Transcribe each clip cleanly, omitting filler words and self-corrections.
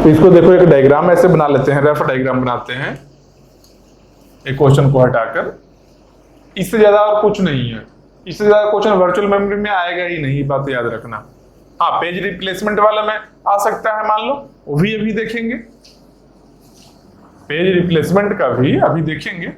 तो इसको देखो, एक डायग्राम ऐसे बना लेते हैं, रफ डायग्राम बनाते हैं एक क्वेश्चन को हटाकर। इससे ज्यादा और कुछ नहीं है, इससे ज्यादा क्वेश्चन वर्चुअल मेमोरी में आएगा ही नहीं, बात याद रखना। हाँ, पेज रिप्लेसमेंट वाला में आ सकता है, मान लो, वो भी अभी देखेंगे, पेज रिप्लेसमेंट का भी अभी देखेंगे।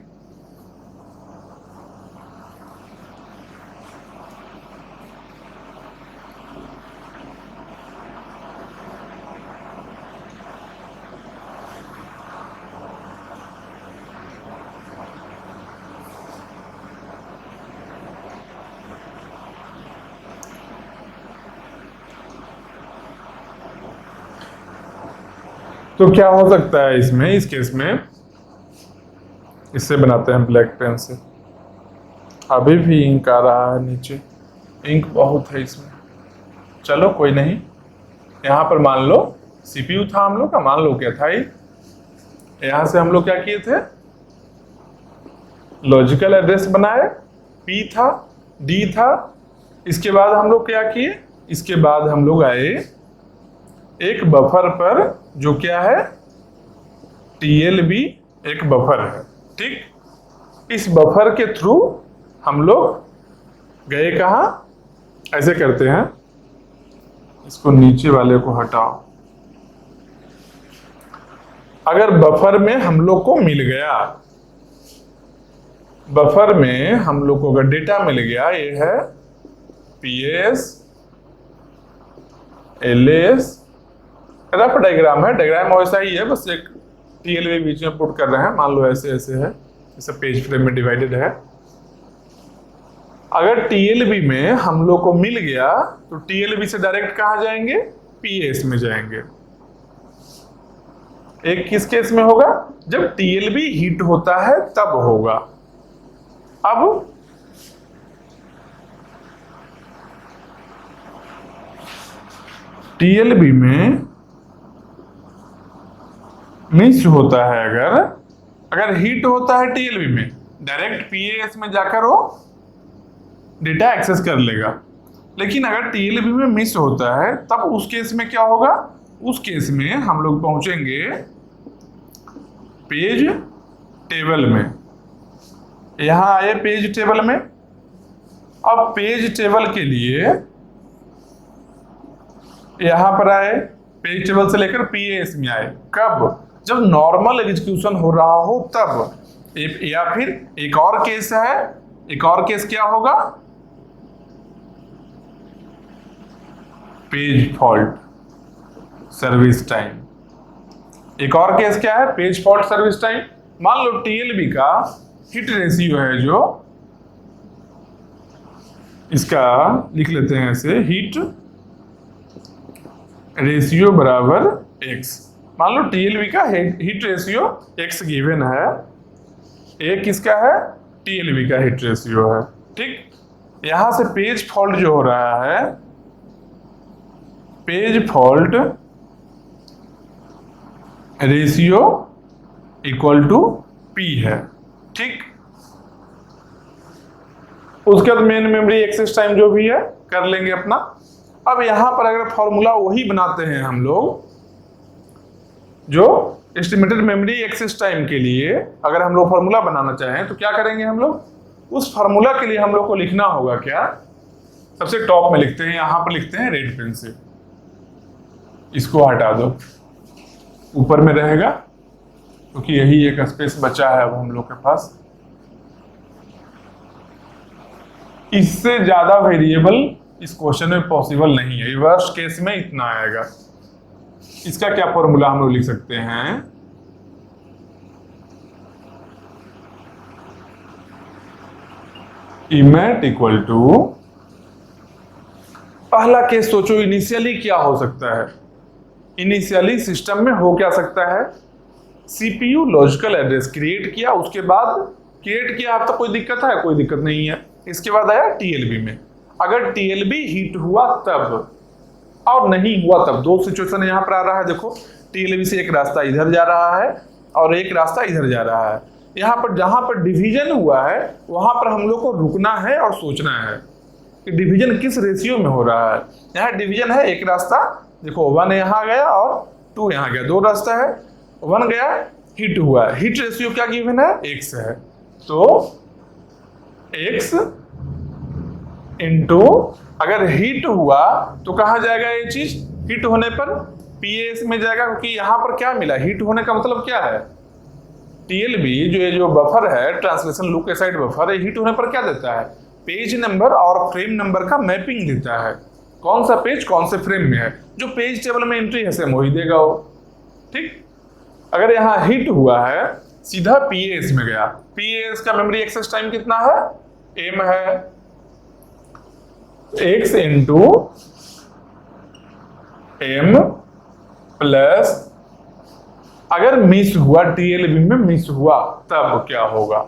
तो क्या हो सकता है इसमें, इस केस में, इससे बनाते हैं ब्लैक पेन से। अभी भी इंक आ रहा है नीचे, इंक बहुत है इसमें। चलो कोई नहीं, यहाँ पर मान लो सीपीयू था हम लोग का, मान लो क्या था, यहाँ से हम लोग क्या किए थे, लॉजिकल एड्रेस बनाए, पी था, डी था। इसके बाद हम लोग क्या किए, इसके बाद हम लोग आए एक बफर पर, जो क्या है, टीएलबी एक बफर है, ठीक। इस बफर के थ्रू हम लोग गए कहाँ, ऐसे करते हैं, इसको नीचे वाले को हटाओ। अगर बफर में हम लोग को मिल गया, बफर में हम लोग को अगर डेटा मिल गया, ये है पीएस एलएस, रफ डायग्राम है, डायग्राम वैसा ही है, बस एक टीएलबी बीच में पुट कर रहे हैं, मान लो ऐसे ऐसे है, जैसे पेज फ्रेम में डिवाइडेड है। अगर टीएलबी में हम लोग को मिल गया तो टीएलबी से डायरेक्ट कहां जाएंगे, पीएस में जाएंगे। एक किस केस में होगा, जब टीएलबी हिट होता है तब होगा। अब टीएलबी में मिस होता है, अगर हिट होता है टीएलबी में, डायरेक्ट पीएस में जाकर वो डेटा एक्सेस कर लेगा। लेकिन अगर टीएलबी में मिस होता है तब उस केस में क्या होगा, उस केस में हम लोग पहुंचेंगे पेज टेबल में। यहां आए पेज टेबल में। अब पेज टेबल के लिए यहां पर आए, पेज टेबल से लेकर पीएस में आए, कब, जब नॉर्मल एग्जीक्यूशन हो रहा हो तब। या फिर एक और केस है, एक और केस क्या होगा, पेज फॉल्ट सर्विस टाइम। एक और केस क्या है, पेज फॉल्ट सर्विस टाइम। मान लो टीएलबी का हिट रेशियो है, जो इसका लिख लेते हैं ऐसे, हिट रेशियो बराबर एक्स। मान लो टीएलबी का हिट रेशियो एक्स गिवन है, एक किसका है, टीएलबी का हिट रेशियो है, ठीक। यहां से पेज फॉल्ट जो हो रहा है, page fault ratio equal to p है, ठीक। उसके बाद मेन मेमोरी एक्सेस टाइम जो भी है कर लेंगे अपना। अब यहां पर अगर फॉर्मूला वही बनाते हैं हम लोग, जो एस्टिमेटेड मेमोरी एक्सेस टाइम के लिए अगर हम लोग फॉर्मूला बनाना चाहें तो क्या करेंगे हम लोग, उस फॉर्मूला के लिए हम लोग को लिखना होगा क्या, सबसे टॉप में लिखते हैं, यहां पर लिखते हैं रेड पेन से, इसको हटा दो, ऊपर में रहेगा क्योंकि यही एक स्पेस बचा है अब हम लोग के पास। इससे ज्यादा वेरिएबल इस क्वेश्चन में पॉसिबल नहीं है, वर्स्ट केस में इतना आएगा। इसका क्या फॉर्मूला हम लोग लिख सकते हैं, इमेट इक्वल टू, पहला केस सोचो, इनिशियली क्या हो सकता है, इनिशियली सिस्टम में हो क्या सकता है, सीपीयू लॉजिकल एड्रेस क्रिएट किया, उसके बाद क्रिएट किया, अब तो कोई दिक्कत है, कोई दिक्कत नहीं है। इसके बाद आया टीएलबी में, अगर टीएलबी हिट हुआ तब और नहीं हुआ तब, दो सिचुएशन यहां पर आ रहा है। देखो टीएलबी से एक रास्ता इधर जा रहा है और एक रास्ता इधर जा रहा है। यहाँ पर जहां पर डिवीजन हुआ है वहां पर हम लोग को रुकना है और सोचना है कि डिवीजन किस रेशियो में हो रहा है। यहाँ डिवीजन है, एक रास्ता देखो 1 यहाँ गया और 2 यहाँ गया, 2 रास्ता है, 1 गया, हिट हुआ, हिट रेशियो क्या गिवन है, x है, तो x इंटू अगर हिट हुआ तो कहाँ जाएगा ये चीज, हिट होने पर पीएस में जाएगा, क्योंकि यहां पर क्या मिला, हिट होने का मतलब क्या है, टीएलबी जो बफर है, ट्रांसलेशन लुक असाइड बफर है, हिट होने पर क्या देता है, पेज नंबर और फ्रेम नंबर का मैपिंग देता है, कौन सा पेज कौन से फ्रेम में है, जो पेज टेबल में एंट्री है सेम वही देगा वो, ठीक। अगर यहाँ हिट हुआ है सीधा पीएस में गया, पीएस का मेमोरी एक्सेस टाइम कितना है, m है, x इंटू एम प्लस, अगर मिस हुआ टीएलबी में मिस हुआ तब क्या होगा,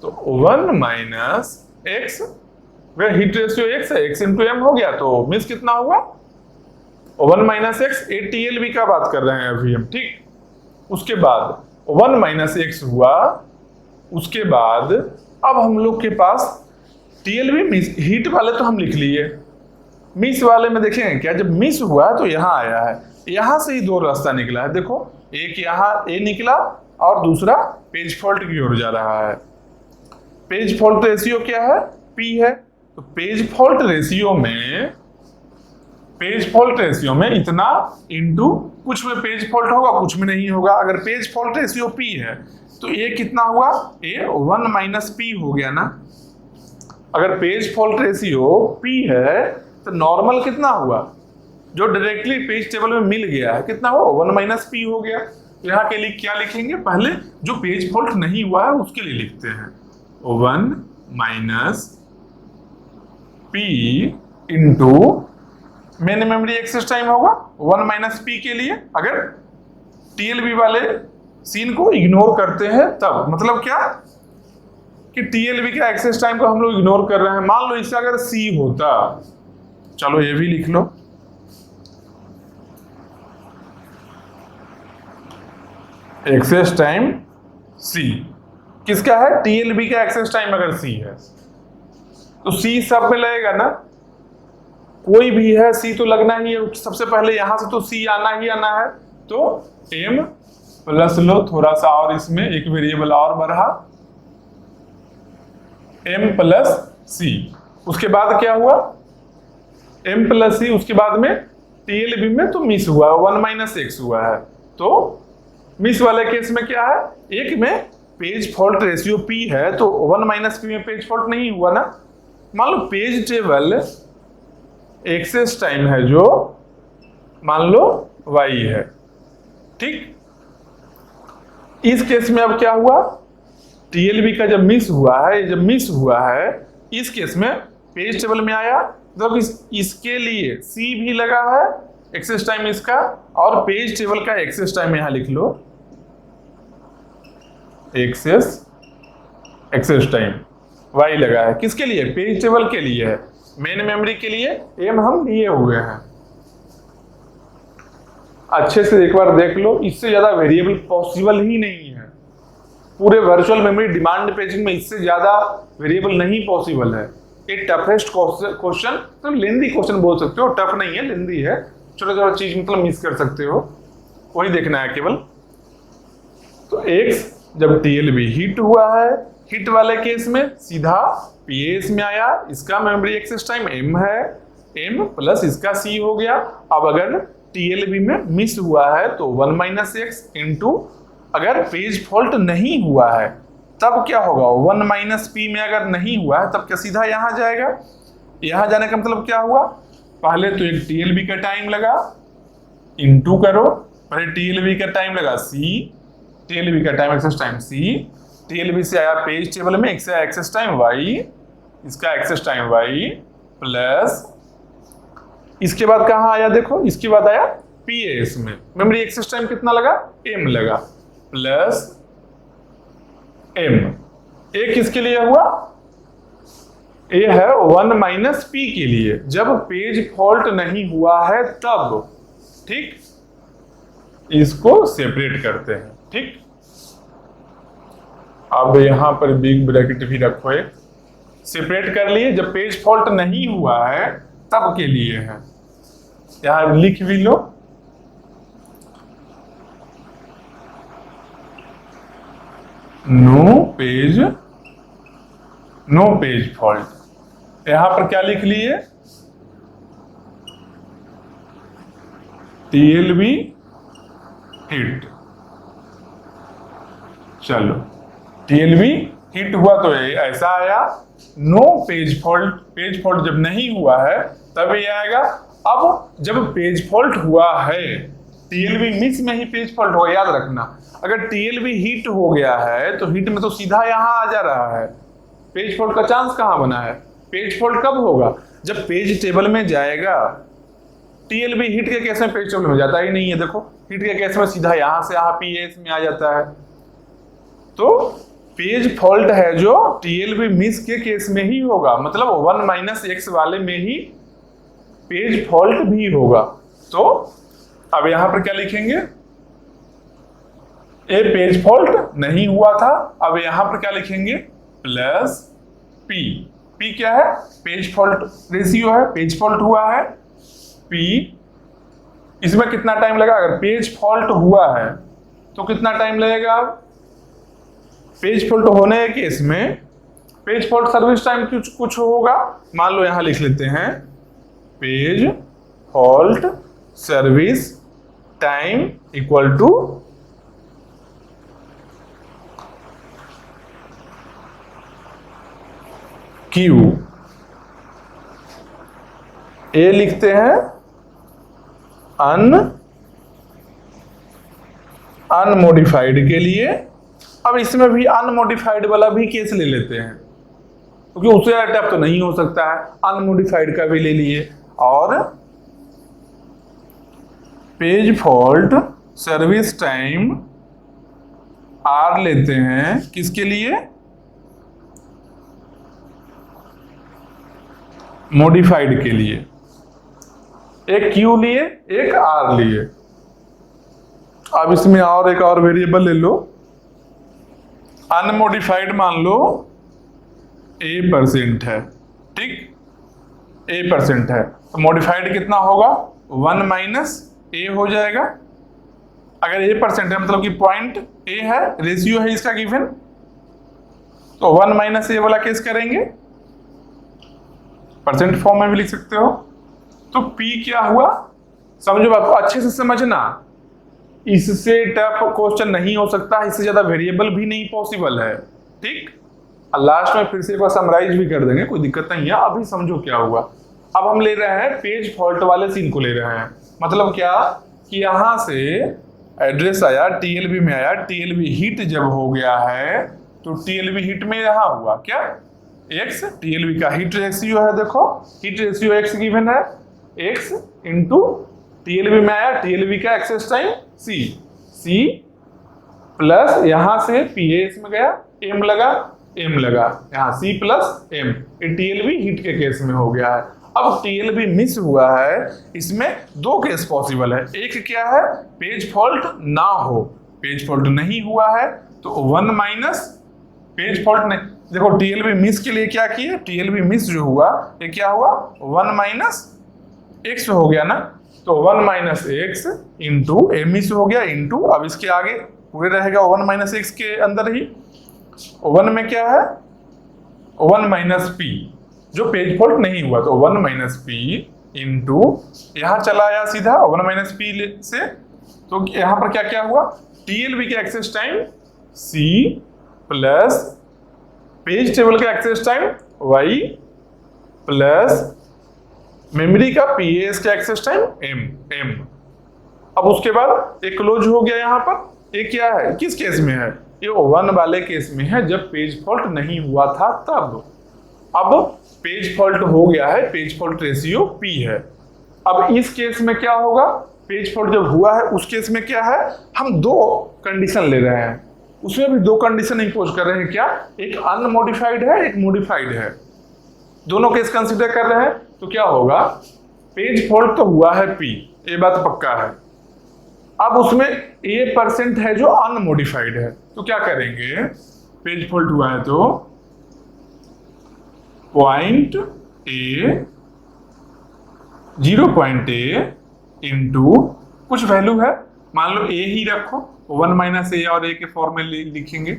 तो 1 माइनस एक्स, वह हिट रेशियो x है, x इंटू एम हो गया, तो मिस कितना होगा 1 माइनस एक्स, ए टीएलबी का बात कर रहे हैं अभी हम, ठीक। उसके बाद 1 माइनस एक्स हुआ, उसके बाद अब हम लोग के पास टीएलबी मिस, हिट वाले तो हम लिख लिए, मिस वाले में देखेंगे क्या, जब मिस हुआ तो यहाँ आया है, यहाँ से ही 2 रास्ता निकला है, देखो एक यहाँ ए निकला और दूसरा पेज फॉल्ट की ओर जा रहा है, पेज फॉल्ट रेशियो क्या है, P है, तो पेज फॉल्ट रेशियो में इतना इंटू कुछ में पेज फॉल्ट होगा कुछ में नहीं होगा, अगर पेज फॉल्ट रेशियो P है तो ये कितना हुआ, ये 1 माइनस P हो गया ना, अगर पेज फॉल्ट रेशियो P है तो नॉर्मल कितना हुआ, जो डायरेक्टली पेज टेबल में मिल गया है कितना हुआ, 1 माइनस P हो गया। तो यहाँ के लिए क्या लिखेंगे, पहले जो पेज फॉल्ट नहीं हुआ है उसके लिए लिखते हैं, 1 minus P into main memory access time होगा 1 माइनस P के लिए, अगर टीएलबी वाले सीन को इग्नोर करते हैं तब, मतलब क्या कि टीएलबी के एक्सेस टाइम को हम लोग इग्नोर कर रहे हैं, मान लो इससे अगर C होता, चलो ये भी लिख लो, एक्सेस टाइम C किसका है, टीएलबी का एक्सेस टाइम अगर C है तो C सब में लगेगा ना, कोई भी है C तो लगना ही है, सबसे पहले यहां से तो C आना ही आना है, तो M प्लस लो थोड़ा सा और इसमें एक वेरिएबल और बढ़ा, M प्लस C, उसके बाद क्या हुआ, M प्लस C, उसके बाद में टीएलबी में तो मिस हुआ 1 माइनस एक्स हुआ है, तो मिस वाले केस में क्या है, एक में पेज फॉल्ट रेशियो P है तो 1 माइनस P में पेज फॉल्ट नहीं हुआ ना, मान लो पेज टेबल एक्सेस टाइम है जो मान लो y है, ठीक। इस केस में अब क्या हुआ, टीएलबी का जब मिस हुआ है इस केस में पेज टेबल में आया, तो इसके लिए C भी लगा है एक्सेस टाइम इसका, और पेज टेबल का एक्सेस टाइम यहां लिख लो, एक्सेस टाइम y लगा है, किसके लिए, पेज टेबल के लिए है, मेन मेमोरी के लिए M हम लिए हुए हैं। अच्छे से एक बार देख लो, इससे ज्यादा वेरिएबल पॉसिबल ही नहीं है, पूरे वर्चुअल मेमोरी डिमांड पेजिंग में इससे ज्यादा वेरिएबल नहीं पॉसिबल है। ये टफेस्ट क्वेश्चन, तो लेंदी क्वेश्चन बोल सकते हो, टफ नहीं है, लेंदी है, छोटा छोटा चीज मतलब मिस कर सकते हो, वही देखना है केवल। तो x जब टीएलबी हिट हुआ है, हिट वाले केस में सीधा पीएस में आया, इसका मेमोरी एक्सेस टाइम m है, m प्लस इसका c हो गया। अब अगर टीएलबी में मिस हुआ है तो 1 माइनस एक्स इंटू, अगर पेज फॉल्ट नहीं हुआ है तब क्या होगा, 1 माइनस p में अगर नहीं हुआ है तब क्या सीधा यहां जाएगा, यहां जाने का मतलब क्या हुआ, पहले तो एक टीएलबी का टाइम लगा, इंटू करो, पहले टीएलबी का टाइम लगा c, टीएलबी का time access time c, TLB से आया पेज टेबल में एक्सेस टाइम y, इसका एक्सेस टाइम y प्लस, इसके बाद कहां आया देखो, इसके बाद आया पीएस में मेमोरी एक्सेस टाइम कितना लगा, m लगा, प्लस m, एक किसके लिए हुआ, ये है 1 माइनस p के लिए, जब पेज फॉल्ट नहीं हुआ है तब, ठीक। इसको सेपरेट करते हैं, ठीक। अब यहां पर बिग ब्रैकेट भी रखो, एक सेपरेट कर लिए, जब पेज फॉल्ट नहीं हुआ है तब के लिए है, यहां लिख भी लो, नो पेज फॉल्ट। यहां पर क्या लिख लिए, TLB हिट। चलो TLB हिट हुआ तो ऐसा आया, no page fault. Page fault जब नहीं हुआ है तब ये आएगा। अब जब पेज फॉल्ट हुआ है, TLB मिस में ही पेज फॉल्ट होगा, याद रखना। अगर TLB हिट हो गया है तो हिट में तो सीधा यहां आ जा रहा है, पेज फॉल्ट का चांस कहां बना है। पेज फॉल्ट कब होगा, जब पेज टेबल में जाएगा। TLB हिट के केस में पेज टेबल में जाता ही नहीं है, देखो हिट के केस में सीधा यहां से यहाँ PS में आ जाता है। तो पेज फॉल्ट है जो TLB मिस के केस में ही होगा, मतलब 1 - x वाले में ही पेज फॉल्ट भी होगा। तो अब यहां पर क्या लिखेंगे, ए पेज फॉल्ट नहीं हुआ था। अब यहां पर क्या लिखेंगे, प्लस P। P क्या है, पेज फॉल्ट रेशियो है, पेज फॉल्ट हुआ है P। इसमें कितना टाइम लगा, अगर पेज फॉल्ट हुआ है तो कितना टाइम लगेगा। पेज फॉल्ट होने के केस में पेज फॉल्ट सर्विस टाइम कुछ होगा, मान लो यहां लिख लेते हैं, page fault service time equal to Q। A लिखते हैं अनमोडिफाइड के लिए। अब इसमें भी अनमोडिफाइड वाला भी केस ले लेते हैं, क्योंकि उससे अटैप तो नहीं हो सकता है, अनमोडिफाइड का भी ले लिए। और page fault service time R लेते हैं, किसके लिए, मॉडिफाइड के लिए। एक Q लिए, एक R लिए। अब इसमें और एक और वेरिएबल ले लो, अनमोडिफाइड मान लो A% है, ठीक, A% है, तो मॉडिफाइड कितना होगा, 1 - A हो जाएगा। अगर A% है मतलब कि पॉइंट A है, रेशियो है इसका गिवन, तो 1 - A वाला केस करेंगे, परसेंट फॉर्म में भी लिख सकते हो। तो P क्या हुआ, समझो बात को अच्छे से समझना, इससे टफ क्वेश्चन नहीं हो सकता, इससे ज्यादा वेरिएबल भी नहीं पॉसिबल है, ठीक। लास्ट में फिर से एक बार समराइज भी कर देंगे, कोई दिक्कत नहीं है। अभी समझो क्या हुआ, अब हम ले रहे हैं पेज फॉल्ट वाले सीन को ले रहे हैं। मतलब क्या कि यहां से एड्रेस आया, TLB में आया, TLB हिट जब हो गया है तो TLB हिट में यहां हुआ क्या, X, TLB का हिट रेशियो है, देखो हिट रेशियो X गिवन है, X इंटू TLB में आया, TLB का एक्सेस टाइम C प्लस यहां से PA में गया, M लगा, यहाँ C प्लस M, ये TLB हिट के केस में हो गया है। अब TLB मिस हुआ है, इसमें दो केस पॉसिबल है। एक क्या है, पेज फॉल्ट ना हो, पेज फॉल्ट नहीं हुआ है तो 1 - पेज फॉल्ट नहीं। देखो TLB मिस के लिए क्या किए, TLB मिस जो हुआ ये क्या हुआ, 1 - x हो गया ना, तो 1 - x इंटू ए मिस हो गया इंटू, अब इसके आगे पूरे रहेगा 1 - x के अंदर ही। 1 में क्या है, 1 - P जो पेज फॉल्ट नहीं हुआ, तो 1 - P इंटू यहां चला आया सीधा 1 - P से, तो यहां पर क्या क्या हुआ, TLB के access time C plus page table का access time Y plus memory का PAS का एक्सेस टाइम M। अब उसके बाद एक क्लोज हो गया, यहां पर ये क्या है, किस केस में है, ये 1 वाले केस में है, जब पेज फॉल्ट नहीं हुआ था तब। अब पेज फॉल्ट हो गया है, पेज फॉल्ट रेशियो P है। अब इस केस में क्या होगा, पेज फॉल्ट जब हुआ है उस केस में क्या है, हम दो कंडीशन ले रहे हैं, उसमें भी दो कंडीशन इंपोज कर रहे हैं। क्या, एक अनमोडिफाइड है, एक मोडिफाइड है, दोनों केस कंसीडर कर रहे हैं। तो क्या होगा, पेज फॉल्ट तो हुआ है P, ये बात पक्का है। अब उसमें A% है जो अनमोडिफाइड है, तो क्या करेंगे, पेज फॉल्ट हुआ है तो पॉइंट A 0.A इंटू कुछ वैल्यू है, मान लो A ही रखो, 1 - A और A के फॉर्म में लिखेंगे,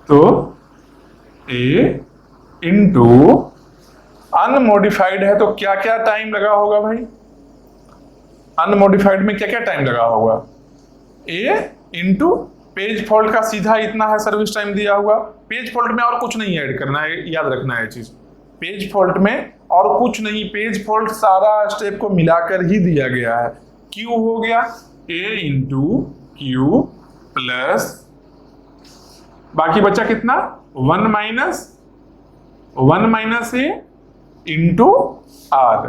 तो ए इंटू अनमोडिफाइड है तो क्या क्या टाइम लगा होगा भाई, अनमोडिफाइड में क्या क्या टाइम लगा होगा, ए इंटू पेज फॉल्ट का सीधा इतना है सर्विस टाइम दिया हुआ, पेज फॉल्ट में और कुछ नहीं ऐड करना है, याद रखना है चीज, पेज फॉल्ट में और कुछ नहीं, पेज फॉल्ट सारा स्टेप को मिलाकर ही दिया गया है। क्यू हो गया ए इंटू क्यू प्लस बाकी बचा कितना 1 माइनस ए इंटू आर,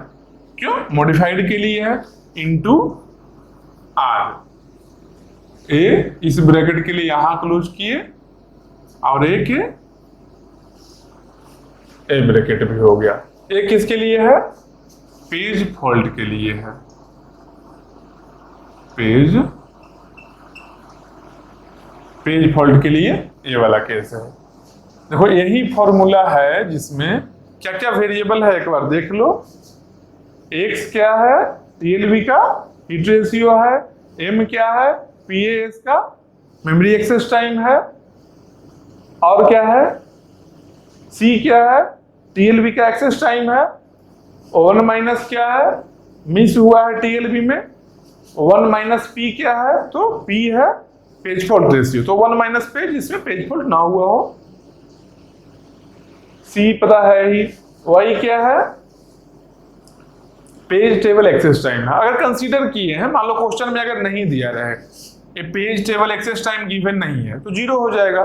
क्यों मॉडिफाइड के लिए है, इंटू आर, ए इस ब्रैकेट के लिए यहां क्लोज किए और ए के ए ब्रैकेट भी हो गया। ए किसके लिए है, पेज फॉल्ट के लिए है, पेज फॉल्ट के लिए ये वाला केस है। देखो यही फॉर्मूला है जिसमें क्या क्या वेरिएबल है एक बार देख लो, एक्स क्या है टीएलबी का हीट रेशियो है, एम क्या है पीएएस का मेमोरी एक्सेस टाइम है, और क्या है सी क्या है टीएलबी का एक्सेस टाइम है, 1 माइनस क्या है मिस हुआ है टीएलबी में, 1 माइनस पी क्या है तो पी है पेज फॉल्ट रेशियो, तो 1 माइनस पेज इसमें पेज फॉल्ट ना हुआ हो, सी पता है ही, वाई क्या है पेज टेबल एक्सेस टाइम है। अगर कंसीडर किए हैं मान लो क्वेश्चन में अगर नहीं दिया रहे ये page table access time given नहीं है तो 0 हो जाएगा,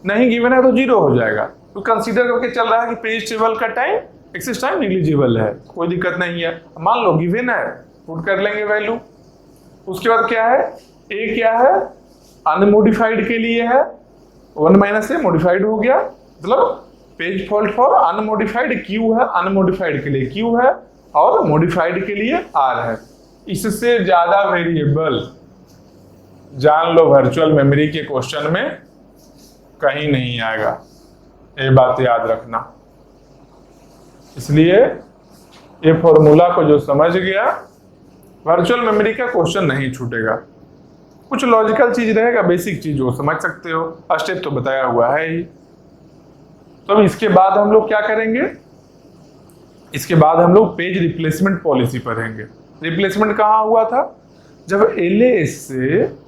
नहीं गिवन है तो 0 हो जाएगा, तो कंसीडर करके चल रहा है कि पेज टेबल का टाइम एक्सेस टाइम निग्लिजिबल है, कोई दिक्कत नहीं है। मान लो गिवन है पुट कर लेंगे वैल्यू, उसके बाद क्या है ए क्या है अनमोडिफाइड के लिए है, 1 माइनस ए मॉडिफाइड हो गया, मतलब page fault for unmodified Q है, अनमोडिफाइड के लिए क्यू है और मॉडिफाइड के लिए आर है। इससे ज्यादा वेरिएबल जान लो वर्चुअल मेमोरी के क्वेश्चन में कहीं नहीं आएगा, ये बात याद रखना। इसलिए ये फॉर्मूला को जो समझ गया वर्चुअल मेमोरी का क्वेश्चन नहीं छूटेगा, कुछ लॉजिकल चीज रहेगा, बेसिक चीज वो समझ सकते हो, स्टेप तो बताया हुआ है ही। तो इसके बाद हम लोग क्या करेंगे, इसके बाद हम लोग पेज रिप्लेसमेंट पॉलिसी पढ़ेंगे। रिप्लेसमेंट कहाँ हुआ था, जब एलएएस से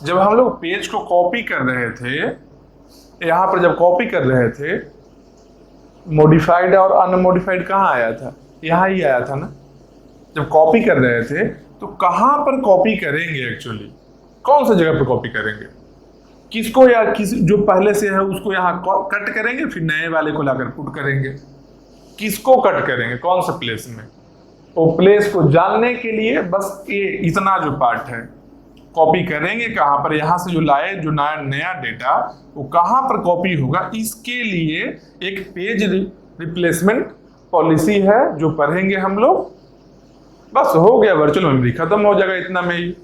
जब हम लोग पेज को कॉपी कर रहे थे, यहाँ पर जब कॉपी कर रहे थे मॉडिफाइड और अनमॉडिफाइड कहाँ आया था, यहाँ ही आया था ना। जब कॉपी कर रहे थे तो कहाँ पर कॉपी करेंगे, एक्चुअली कौन सा जगह पर कॉपी करेंगे, किसको या किस जो पहले से है उसको यहाँ कट करेंगे फिर नए वाले को लाकर पुट करेंगे, किसको कट करेंगे कौन सा प्लेस में, वो प्लेस को जानने के लिए बस ये इतना जो पार्ट है कॉपी करेंगे कहाँ पर, यहाँ से जो लाए जो नया डेटा वो कहाँ पर कॉपी होगा, इसके लिए एक पेज रिप्लेसमेंट पॉलिसी है जो पढ़ेंगे हम लोग। बस हो गया, वर्चुअल मेमोरी खत्म हो जाएगा इतना में ही।